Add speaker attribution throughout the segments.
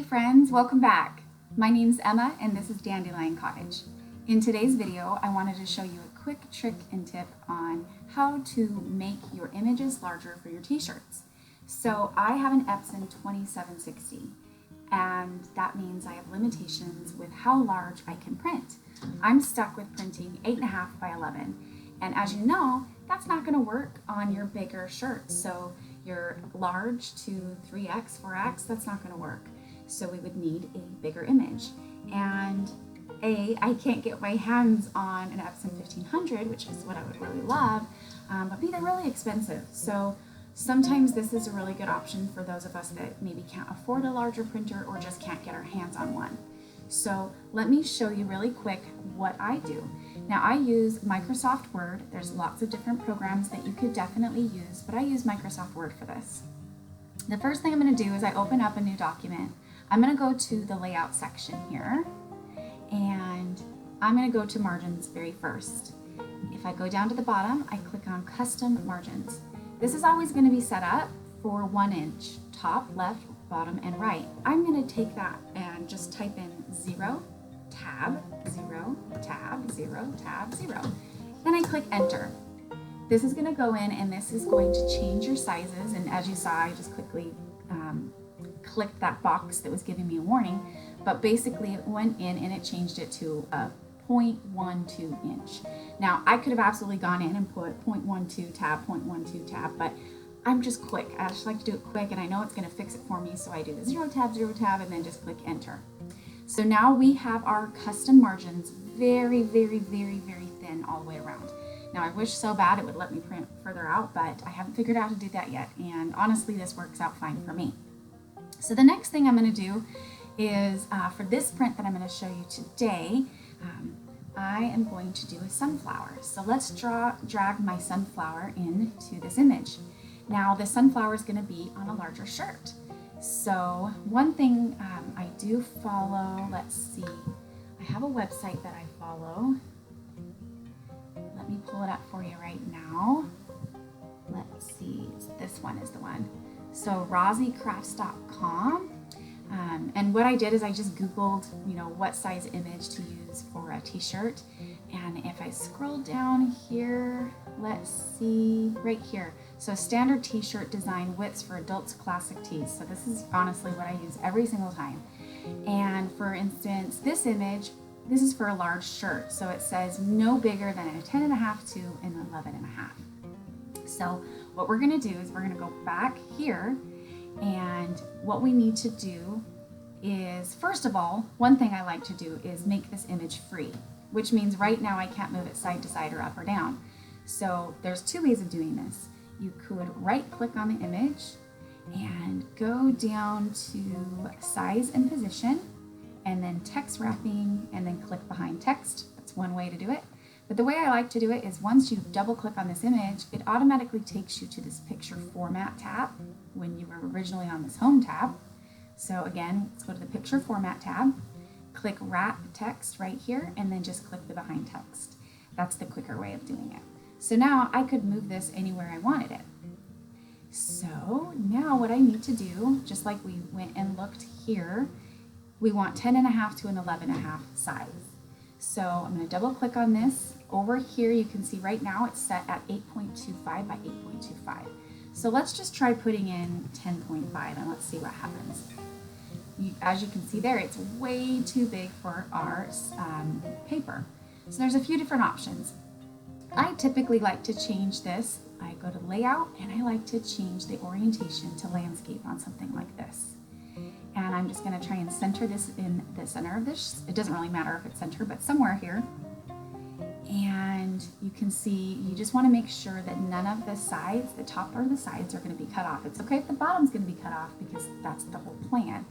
Speaker 1: friends, welcome back. My name's Emma and this is Dandelion Cottage. In today's video, I wanted to show you a quick trick and tip on how to make your images larger for your t-shirts. So I have an Epson 2760 and that means I have limitations with how large I can print. I'm stuck with printing 8.5 by 11 and as you know, that's not going to work on your bigger shirts. So your large to 3X, 4X, that's not going to work. So we would need a bigger image. And I can't get my hands on an Epson 1500, which is what I would really love, but B, they're really expensive. So sometimes this is a really good option for those of us that maybe can't afford a larger printer or just can't get our hands on one. So let me show you really quick what I do. Now I use Microsoft Word. There's lots of different programs that you could definitely use, but I use Microsoft Word for this. The first thing I'm going to do is I open up a new document. I'm going to go to the layout section here and I'm going to go to margins very first. If I go down to the bottom, I click on custom margins. This is always going to be set up for 1 inch, top, left, bottom, and right. I'm going to take that and just type in 0, tab, 0, tab, 0, tab, 0. Then I click enter. This is going to go in and this is going to change your sizes, and as you saw, I just quickly clicked that box that was giving me a warning, but basically it went in and it changed it to a 0.12 inch. Now I could have absolutely gone in and put 0.12 tab, 0.12 tab, but I'm just quick. I just like to do it quick and I know it's going to fix it for me, so I do the 0 tab, and then just click enter. So now we have our custom margins very, very, very, very thin all the way around. Now I wish so bad it would let me print further out, but I haven't figured out how to do that yet, and honestly this works out fine for me. So the next thing I'm going to do is for this print that I'm going to show you today, I am going to do a sunflower. So let's drag my sunflower into this image. Now the sunflower is going to be on a larger shirt. So one thing I do follow, let's see, I have a website that I follow. Let me pull it up for you right now. Let's see, this one is the one. So rosicrafts.com. And what I did is I just Googled, what size image to use for a t-shirt. And if I scroll down here, let's see, right here. So standard t-shirt design widths for adults classic tees. So this is honestly what I use every single time. And for instance, this image, this is for a large shirt. So it says no bigger than a 10.5 to an 11.5. So what we're going to do is we're going to go back here, and what we need to do is, first of all, one thing I like to do is make this image free, which means right now I can't move it side to side or up or down. So there's two ways of doing this. You could right click on the image and go down to size and position and then text wrapping and then click behind text. That's one way to do it. But the way I like to do it is once you double click on this image, it automatically takes you to this picture format tab when you were originally on this home tab. So again, let's go to the picture format tab, click wrap text right here, and then just click the behind text. That's the quicker way of doing it. So now I could move this anywhere I wanted it. So now what I need to do, just like we went and looked here, we want 10.5 to an 11.5 size. So I'm going to double click on this. Over here you can see right now it's set at 8.25 by 8.25. So let's just try putting in 10.5 and let's see what happens. As you can see there, it's way too big for our paper. So there's a few different options. I typically like to change this. I go to layout and I like to change the orientation to landscape on something like this. And I'm just going to try and center this in the center of this. It doesn't really matter if it's centered, but somewhere here. And you can see, you just want to make sure that none of the sides, the top or the sides, are going to be cut off. It's okay if the bottom's going to be cut off because that's the whole plan.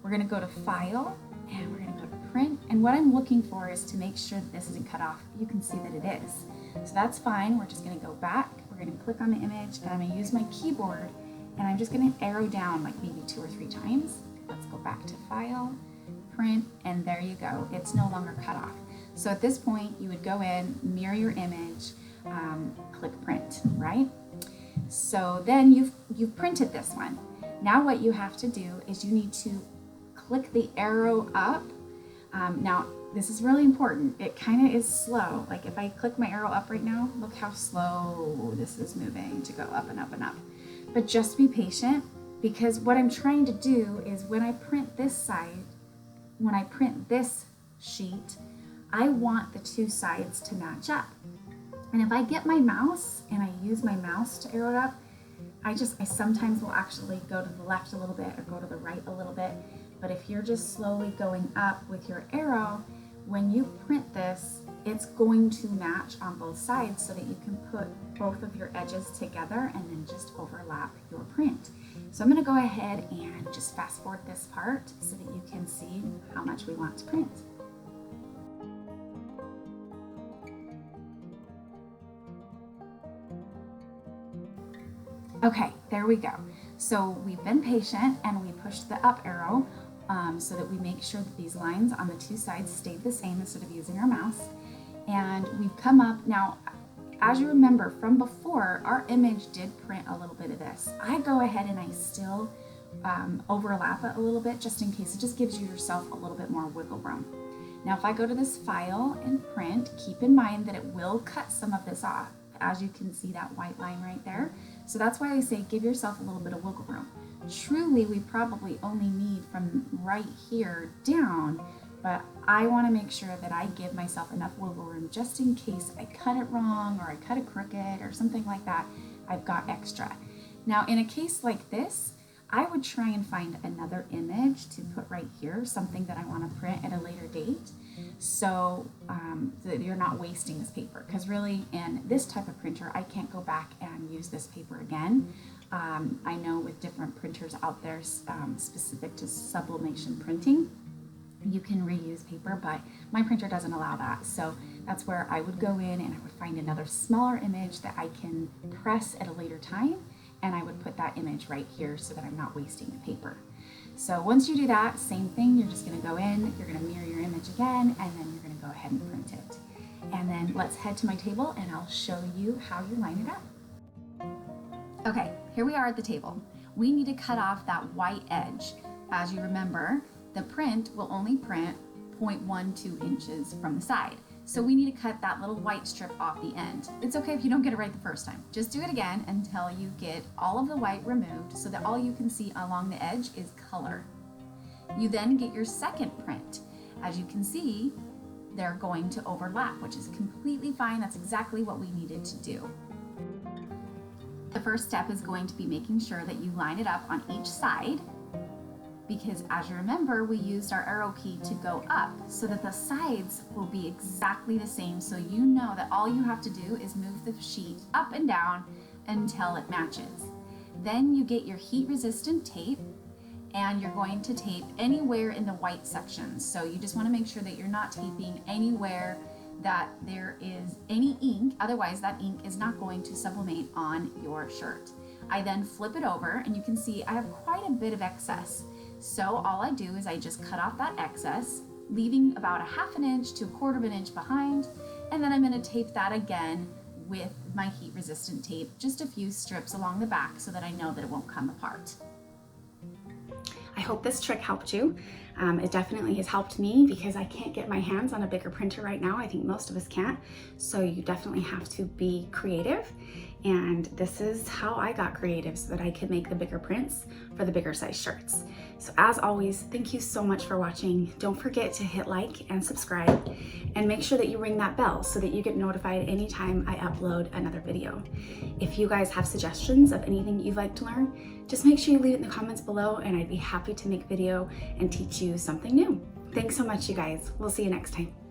Speaker 1: We're going to go to File and we're going to go to Print. And what I'm looking for is to make sure that this isn't cut off. You can see that it is. So that's fine. We're just going to go back. We're going to click on the image and I'm going to use my keyboard and I'm just going to arrow down like maybe 2 or 3 times. Let's go back to File, Print, and there you go. It's no longer cut off. So at this point, you would go in, mirror your image, click Print, right? So then you've printed this one. Now what you have to do is you need to click the arrow up. Now, this is really important. It kind of is slow. Like if I click my arrow up right now, look how slow this is moving to go up and up and up. But just be patient, because what I'm trying to do is when I print this side, when I print this sheet, I want the two sides to match up. And if I get my mouse and I use my mouse to arrow it up, I sometimes will actually go to the left a little bit or go to the right a little bit. But if you're just slowly going up with your arrow, when you print this, it's going to match on both sides so that you can put both of your edges together and then just overlap your print. So I'm going to go ahead and just fast forward this part so that you can see how much we want to print. Okay, there we go. So we've been patient and we pushed the up arrow so that we make sure that these lines on the two sides stayed the same instead of using our mouse. And we've come up. Now, as you remember from before, our image did print a little bit of this. I go ahead and I still overlap it a little bit just in case. It just gives you yourself a little bit more wiggle room. Now, if I go to this file and print, keep in mind that it will cut some of this off. As you can see that white line right there. So that's why I say give yourself a little bit of wiggle room. Truly, we probably only need from right here down, but I want to make sure that I give myself enough wiggle room just in case I cut it wrong or I cut it crooked or something like that. I've got extra. Now, in a case like this, I would try and find another image to put right here, something that I want to print at a later date, so that you're not wasting this paper. Because really, in this type of printer, I can't go back and use this paper again. I know with different printers out there specific to sublimation printing, you can reuse paper, but my printer doesn't allow that. So that's where I would go in and I would find another smaller image that I can press at a later time, and I would put that image right here so that I'm not wasting the paper. So once you do that, same thing, you're just gonna go in, you're gonna mirror your image again, and then you're gonna go ahead and print it. And then let's head to my table and I'll show you how you line it up. Okay, here we are at the table. We need to cut off that white edge. As you remember, the print will only print 0.12 inches from the side. So we need to cut that little white strip off the end. It's okay if you don't get it right the first time. Just do it again until you get all of the white removed so that all you can see along the edge is color. You then get your second print. As you can see, they're going to overlap, which is completely fine. That's exactly what we needed to do. The first step is going to be making sure that you line it up on each side, because as you remember, we used our arrow key to go up so that the sides will be exactly the same. So you know that all you have to do is move the sheet up and down until it matches. Then you get your heat resistant tape and you're going to tape anywhere in the white sections. So you just want to make sure that you're not taping anywhere that there is any ink. Otherwise that ink is not going to sublimate on your shirt. I then flip it over and you can see I have quite a bit of excess. So all I do is I just cut off that excess, leaving about 1/2 inch to 1/4 inch behind, and then I'm going to tape that again with my heat resistant tape, just a few strips along the back so that I know that it won't come apart. I hope this trick helped you. It definitely has helped me because I can't get my hands on a bigger printer right now. I think most of us can't. So you definitely have to be creative. And this is how I got creative so that I could make the bigger prints for the bigger size shirts. So as always, thank you so much for watching. Don't forget to hit like and subscribe and make sure that you ring that bell so that you get notified anytime I upload another video. If you guys have suggestions of anything you'd like to learn, just make sure you leave it in the comments below and I'd be happy to make a video and teach you something new. Thanks so much, you guys. We'll see you next time.